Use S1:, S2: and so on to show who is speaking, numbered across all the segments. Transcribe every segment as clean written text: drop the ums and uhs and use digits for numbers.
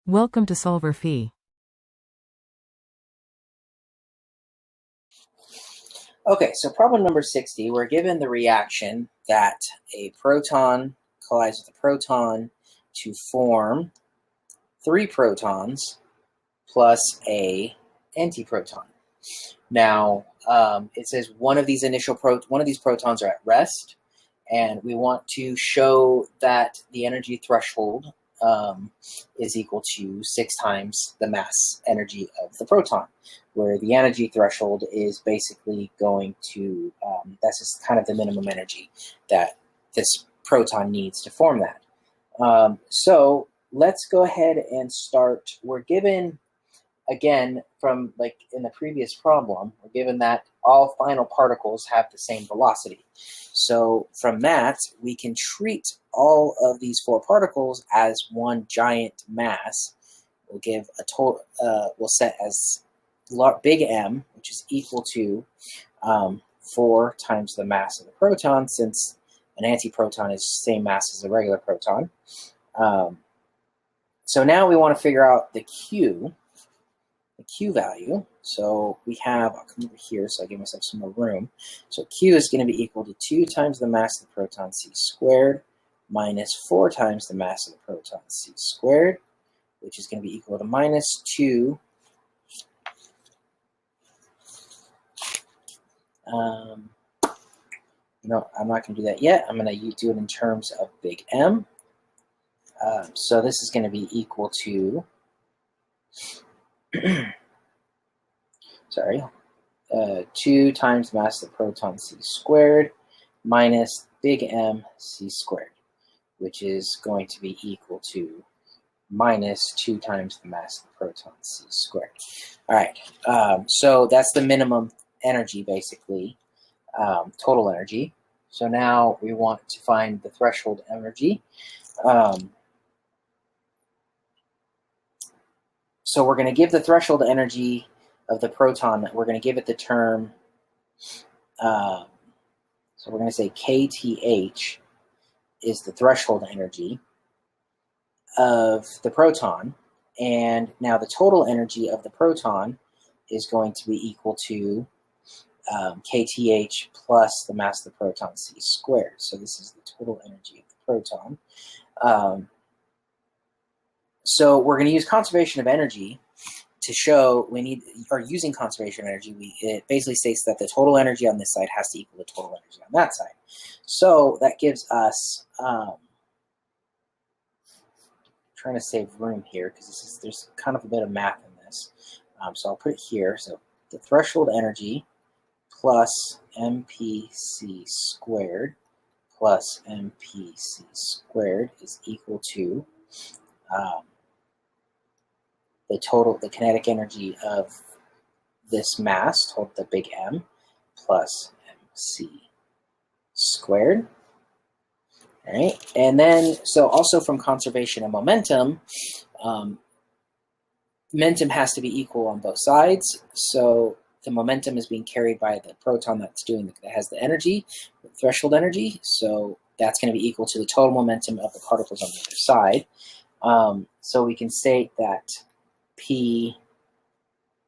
S1: Welcome to solverfy.
S2: Okay, so problem number 60, we're given the reaction that a proton collides with a proton to form 3 protons plus a antiproton. Now, it says one of these protons are at rest, and we want to show that the energy threshold is equal to 6 times the mass energy of the proton, where the energy threshold is basically going to, that's just kind of the minimum energy that this proton needs to form that. So let's go ahead and start. We're given, again, from like in the previous problem, we're given that all final particles have the same velocity. So from that, we can treat all of these 4 particles as one giant mass. We'll give a total, we'll set as big M, which is equal to 4 times the mass of the proton, since an antiproton is the same mass as a regular proton. So now we want to figure out the Q value. So we have, I'll come over here so I give myself some more room. So Q is going to be equal to 2 times the mass of the proton c squared minus 4 times the mass of the proton c squared, which is going to be equal to minus 2 no, I'm not going to do that yet. I'm going to do it in terms of big M. So this is going to be equal to sorry, 2 times the mass of the proton c squared minus big M c squared, which is going to be equal to minus 2 times the mass of the proton c squared. All right, so that's the minimum energy, basically, total energy. So now we want to find the threshold energy. So we're going to give the threshold energy of the proton, we're going to give it the term, so we're going to say kth is the threshold energy of the proton, and now the total energy of the proton is going to be equal to kth plus the mass of the proton c squared. So this is the total energy of the proton. So we're going to use conservation of energy to show using conservation of energy, it basically states that the total energy on this side has to equal the total energy on that side. So that gives us, trying to save room here because there's kind of a bit of math in this. So I'll put it here. So the threshold energy plus mpc squared plus mpc squared is equal to the kinetic energy of this mass, total the big M, plus mc squared. All right, and then, so also from conservation of momentum, momentum has to be equal on both sides. So the momentum is being carried by the proton that has the energy, the threshold energy. So that's going to be equal to the total momentum of the particles on the other side. So we can state that P,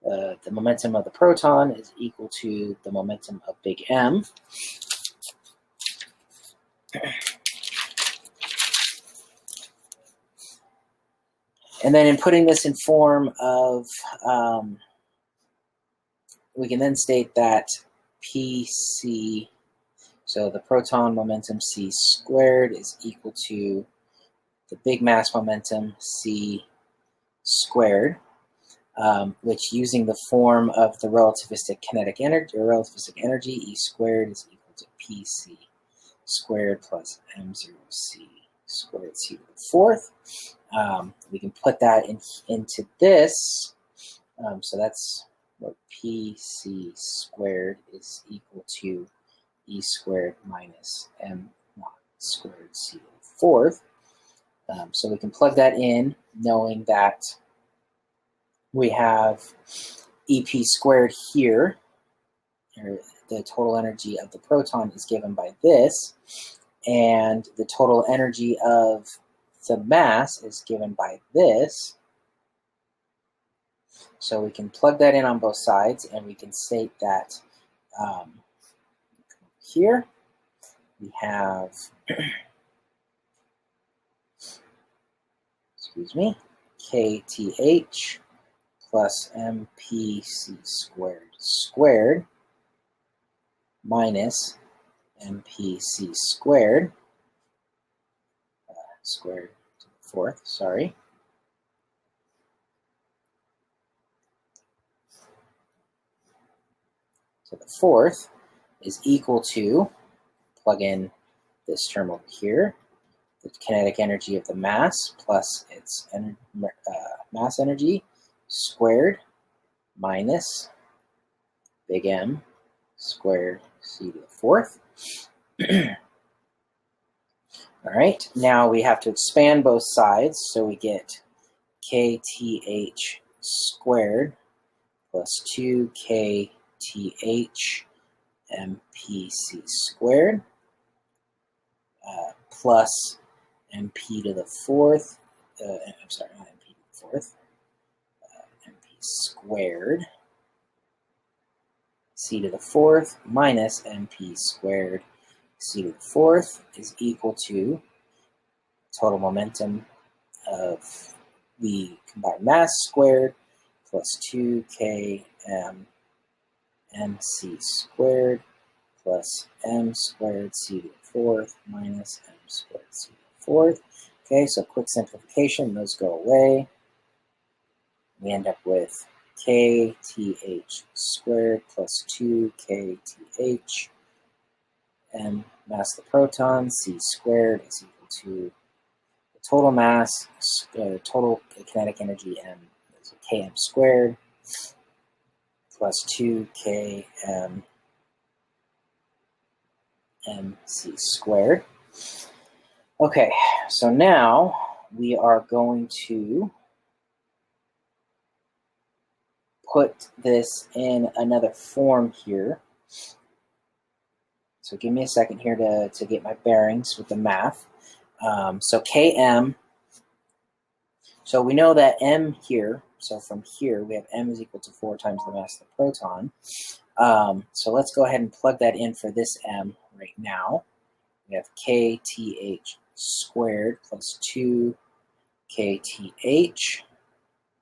S2: the momentum of the proton, is equal to the momentum of big M. And then in putting this in form of, we can then state that Pc, so the proton momentum c squared, is equal to the big mass momentum c squared, which, using the form of the relativistic kinetic energy, or relativistic energy, E squared is equal to Pc squared plus m0c squared c to the fourth. We can put that into this, so that's what Pc squared is equal to E squared minus m naught squared c to the fourth. So we can plug that in, knowing that we have EP squared here, or the total energy of the proton is given by this, and the total energy of the mass is given by this. So we can plug that in on both sides, and we can state that here we have, excuse me, kth plus mpc squared minus mpc squared squared to the fourth, sorry, to the fourth is equal to, plug in this term over here, the kinetic energy of the mass plus its mass energy squared minus big M squared c to the fourth. All right, now we have to expand both sides, so we get kth squared plus 2kth mpc squared plus mp to the fourth, I'm sorry, not mp to the fourth, mp squared c to the fourth minus mp squared c to the fourth is equal to total momentum of the combined mass squared plus 2k mc squared plus m squared c to the fourth minus m squared c to the fourth. Okay, so quick simplification, those go away. We end up with kth squared plus 2kth m mass of the proton, c squared is equal to the total mass, total kinetic energy m, so km squared plus 2km mc squared. Okay, so now we are going to put this in another form here. So give me a second here to get my bearings with the math. So Km, so we know that M here, so from here we have M is equal to 4 times the mass of the proton. So let's go ahead and plug that in for this M right now. We have kth squared plus 2 kth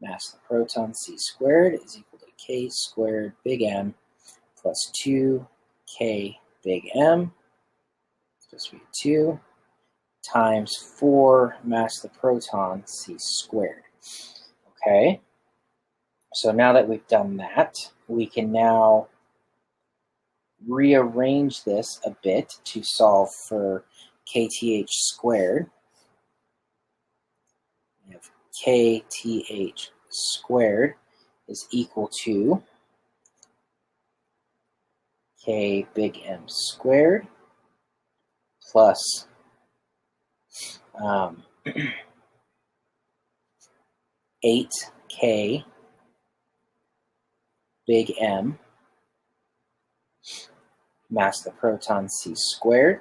S2: mass of the proton c squared is equal to k squared big M plus 2k big M, supposed to be 2, times 4 mass of the proton c squared. Okay, so now that we've done that, we can now rearrange this a bit to solve for kth squared. We have kth squared is equal to k big M squared plus 8k big M mass of the proton c squared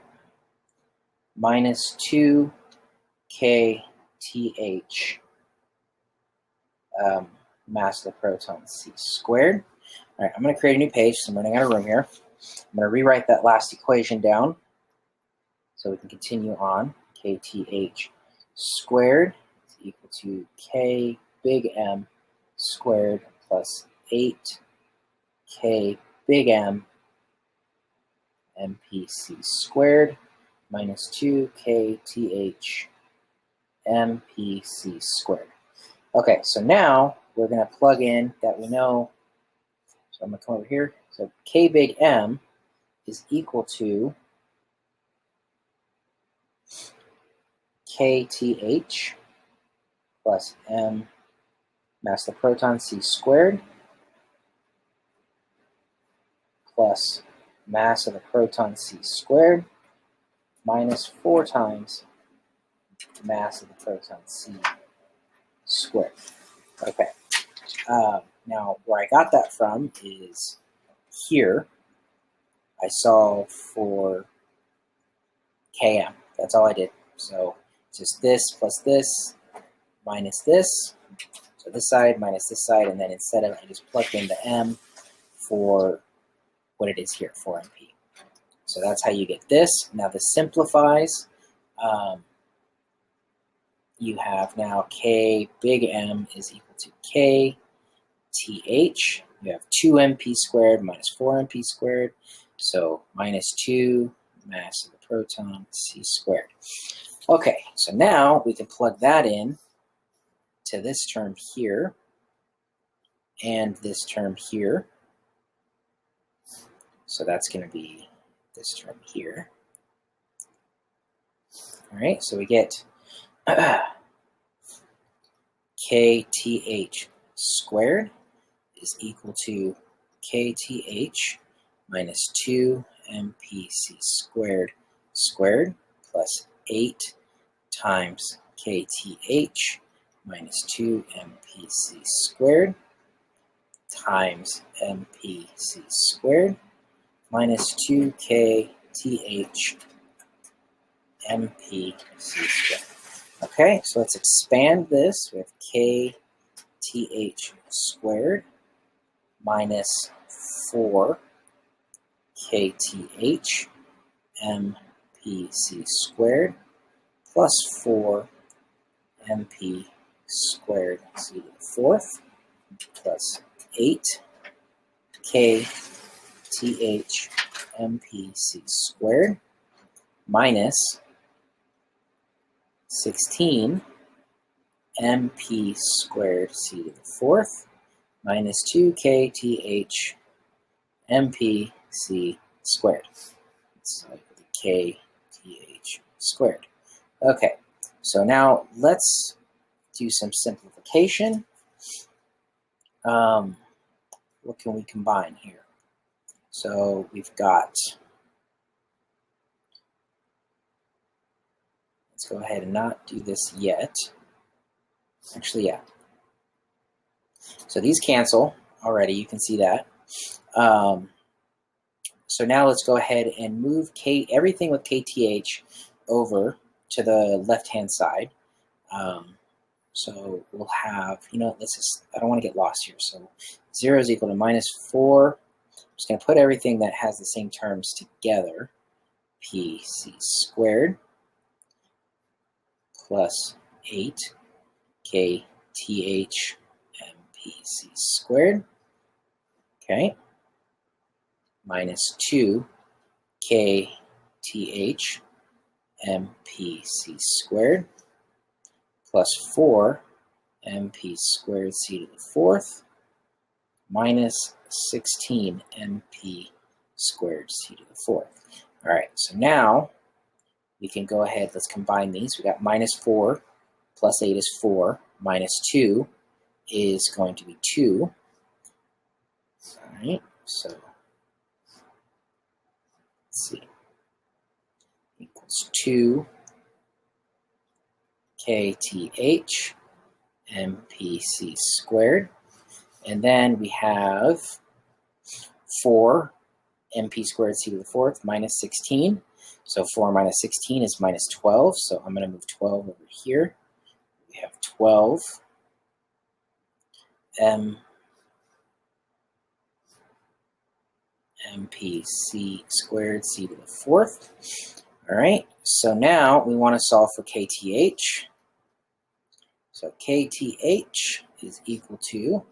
S2: minus 2k th mass of the proton c squared. All right, I'm going to create a new page, so I'm running out of room here. I'm going to rewrite that last equation down so we can continue on. Kth squared is equal to k big M squared plus 8k big M mpc squared minus 2kth mpc squared. Okay, so now we're going to plug in that we know. So I'm going to come over here. So k big M is equal to kth plus m mass of the proton c squared plus mass of the proton c squared minus 4 times mass of the proton c squared. Okay. Now, where I got that from is here. I solved for Km. That's all I did. So just this plus this minus this. So this side minus this side, and then instead of, I just plugged in the m for what it is here, 4mp. So that's how you get this. Now this simplifies. You have now k big M is equal to k th. You have 2mp squared minus 4mp squared. So minus 2 mass of the proton c squared. Okay, so now we can plug that in to this term here and this term here. So that's going to be this term here. All right, so we get kth squared is equal to kth minus 2mpc squared squared plus 8 times kth minus 2mpc squared times mpc squared minus 2kth mpc squared. Okay, so let's expand this. We have kth squared minus 4 kth mpc squared plus 4 mp squared c to the fourth plus 8 kth mpc squared minus 16 mp squared c to the fourth minus 2 kth mpc squared. It's like kth squared. Okay, so now let's do some simplification. What can we combine here? So we've got, let's go ahead and not do this yet. Actually, yeah. So these cancel already, you can see that. So now let's go ahead and move everything with kth over to the left-hand side. So we'll have, I don't want to get lost here. So 0 is equal to minus 4. I'm just going to put everything that has the same terms together. Pc squared plus 8 kth mpc squared, okay, minus 2 kth mpc squared plus 4 mp squared c to the fourth minus 16 mp squared c to the fourth. All right, so now we can go ahead, let's combine these. We got minus 4 plus 8 is 4, minus 2 is going to be 2. All right, so let's see, equals 2 kth mpc squared. And then we have 4 mp squared c to the fourth minus 16. So 4 minus 16 is minus 12. So I'm going to move 12 over here. We have 12 mpc squared c to the fourth. All right, so now we want to solve for kth. So kth is equal to,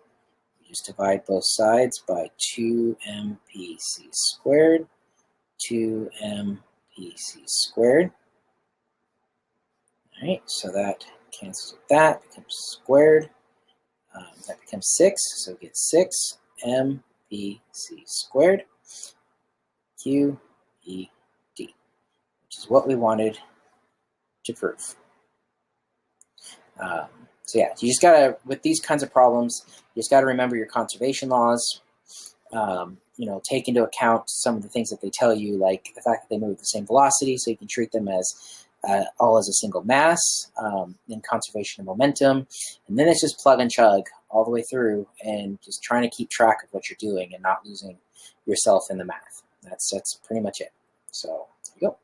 S2: we just divide both sides by 2mpc squared, 2mpc squared. All right, so that cancels with that, becomes squared. That becomes 6, so we get 6 mpc squared q e d, which is what we wanted to prove. So yeah, you just gotta, with these kinds of problems, you just gotta remember your conservation laws. Take into account some of the things that they tell you, like the fact that they move at the same velocity, so you can treat them as all as a single mass, in conservation of momentum. And then it's just plug and chug all the way through and just trying to keep track of what you're doing and not losing yourself in the math. That's pretty much it. So there you go.